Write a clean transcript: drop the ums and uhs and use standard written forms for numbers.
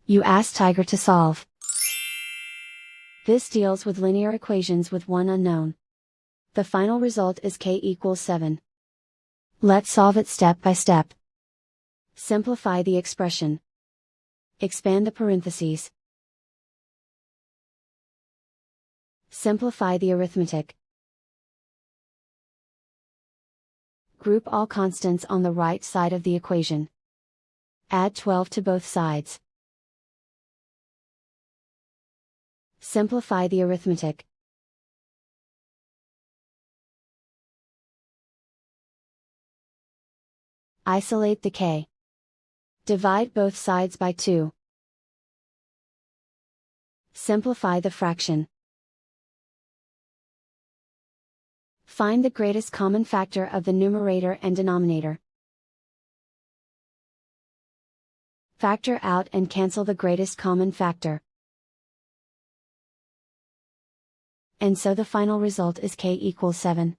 You ask Tiger to solve. This deals with linear equations with one unknown. The final result is k equals 7. Let's solve it step by step. Simplify the expression. Expand the parentheses. Simplify the arithmetic. Group all constants on the right side of the equation. Add 12 to both sides. Simplify the arithmetic. Isolate the k. Divide both sides by 2. Simplify the fraction. Find the greatest common factor of the numerator and denominator. Factor out and cancel the greatest common factor. And so the final result is k equals 7.